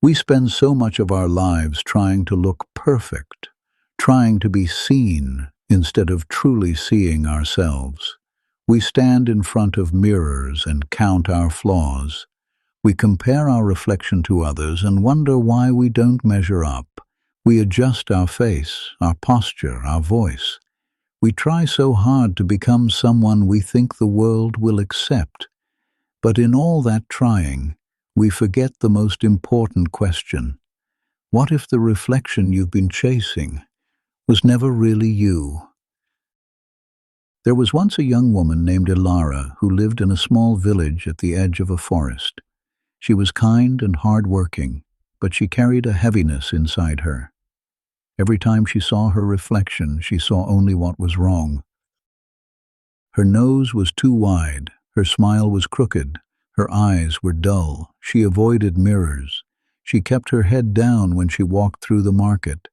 We spend so much of our lives trying to look perfect, trying to be seen instead of truly seeing ourselves. We stand in front of mirrors and count our flaws. We compare our reflection to others and wonder why we don't measure up. We adjust our face, our posture, our voice. We try so hard to become someone we think the world will accept. But in all that trying, we forget the most important question. What if the reflection you've been chasing was never really you? There was once a young woman named Elara who lived in a small village at the edge of a forest. She was kind and hard-working, but she carried a heaviness inside her. Every time she saw her reflection, she saw only what was wrong. Her nose was too wide, her smile was crooked, her eyes were dull. She avoided mirrors. She kept her head down when she walked through the market.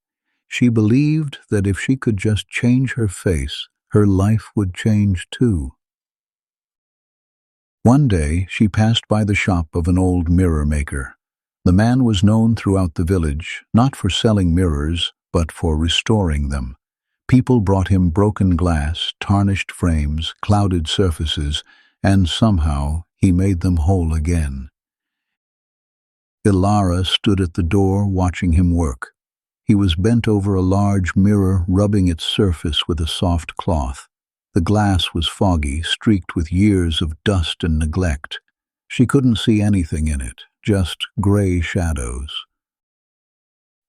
She believed that if she could just change her face, her life would change too. One day, she passed by the shop of an old mirror maker. The man was known throughout the village, not for selling mirrors, but for restoring them. People brought him broken glass, tarnished frames, clouded surfaces, and somehow he made them whole again. Elara stood at the door watching him work. He was bent over a large mirror, rubbing its surface with a soft cloth. The glass was foggy, streaked with years of dust and neglect. She couldn't see anything in it, just gray shadows.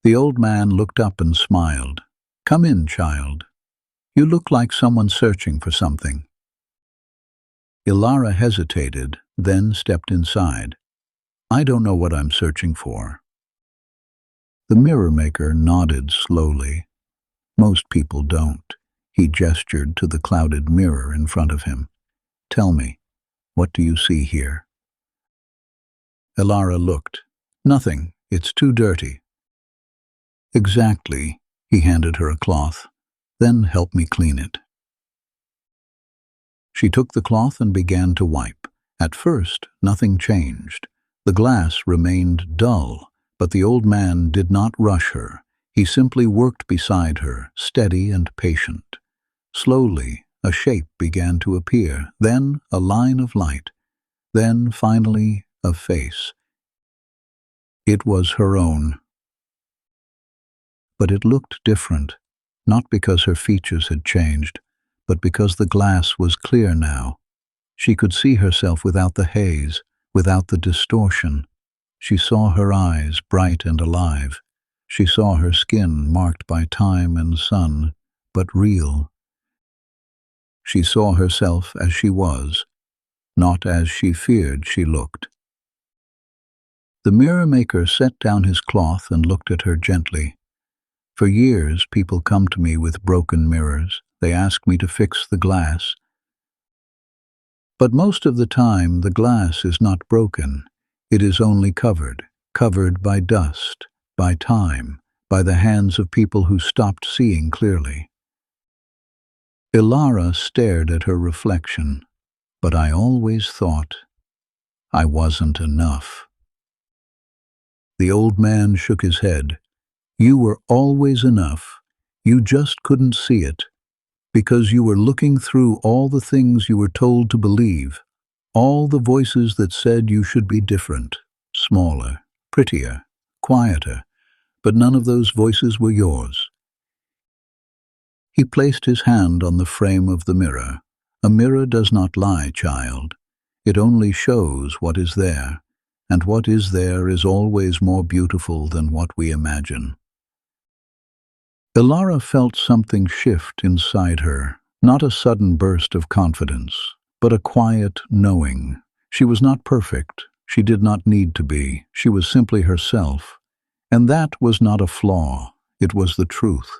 The old man looked up and smiled. "Come in, child. You look like someone searching for something." Elara hesitated, then stepped inside. "I don't know what I'm searching for." The mirror maker nodded slowly. "Most people don't." He gestured to the clouded mirror in front of him. "Tell me, what do you see here?" Elara looked. "Nothing. It's too dirty." "Exactly." He handed her a cloth. "Then help me clean it." She took the cloth and began to wipe. At first, nothing changed. The glass remained dull, but the old man did not rush her. He simply worked beside her, steady and patient. Slowly, a shape began to appear, then a line of light, then finally a face. It was her own. But it looked different, not because her features had changed, but because the glass was clear now. She could see herself without the haze, without the distortion. She saw her eyes, bright and alive. She saw her skin, marked by time and sun, but real. She saw herself as she was, not as she feared she looked. The mirror maker set down his cloth and looked at her gently. "For years, people come to me with broken mirrors. They ask me to fix the glass. But most of the time, the glass is not broken. It is only covered by dust, by time, by the hands of people who stopped seeing clearly." Elara stared at her reflection. "But I always thought I wasn't enough." The old man shook his head. "You were always enough. You just couldn't see it, because you were looking through all the things you were told to believe, all the voices that said you should be different, smaller, prettier, quieter, but none of those voices were yours." He placed his hand on the frame of the mirror. "A mirror does not lie, child. It only shows what is there, and what is there is always more beautiful than what we imagine." Elara felt something shift inside her, not a sudden burst of confidence, but a quiet knowing. She was not perfect. She did not need to be. She was simply herself. And that was not a flaw. It was the truth.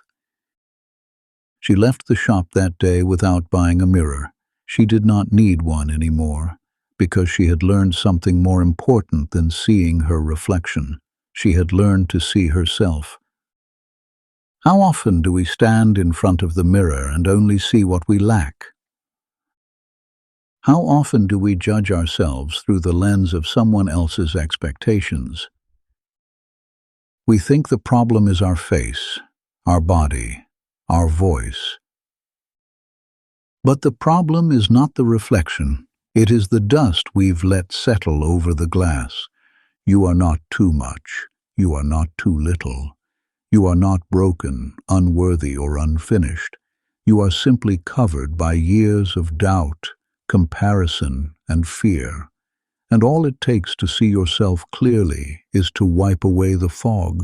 She left the shop that day without buying a mirror. She did not need one anymore, because she had learned something more important than seeing her reflection. She had learned to see herself. How often do we stand in front of the mirror and only see what we lack? How often do we judge ourselves through the lens of someone else's expectations? We think the problem is our face, our body, our voice. But the problem is not the reflection. It is the dust we've let settle over the glass. You are not too much. You are not too little. You are not broken, unworthy, or unfinished. You are simply covered by years of doubt, comparison, and fear. And all it takes to see yourself clearly is to wipe away the fog.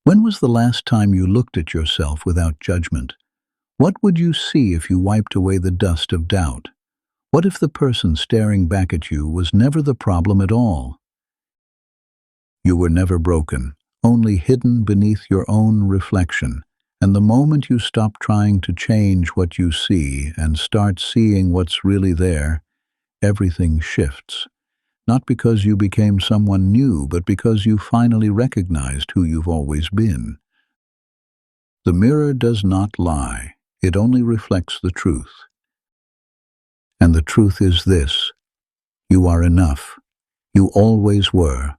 When was the last time you looked at yourself without judgment? What would you see if you wiped away the dust of doubt? What if the person staring back at you was never the problem at all? You were never broken, only hidden beneath your own reflection. And the moment you stop trying to change what you see and start seeing what's really there, everything shifts. Not because you became someone new, but because you finally recognized who you've always been. The mirror does not lie. It only reflects the truth. And the truth is this: you are enough. You always were.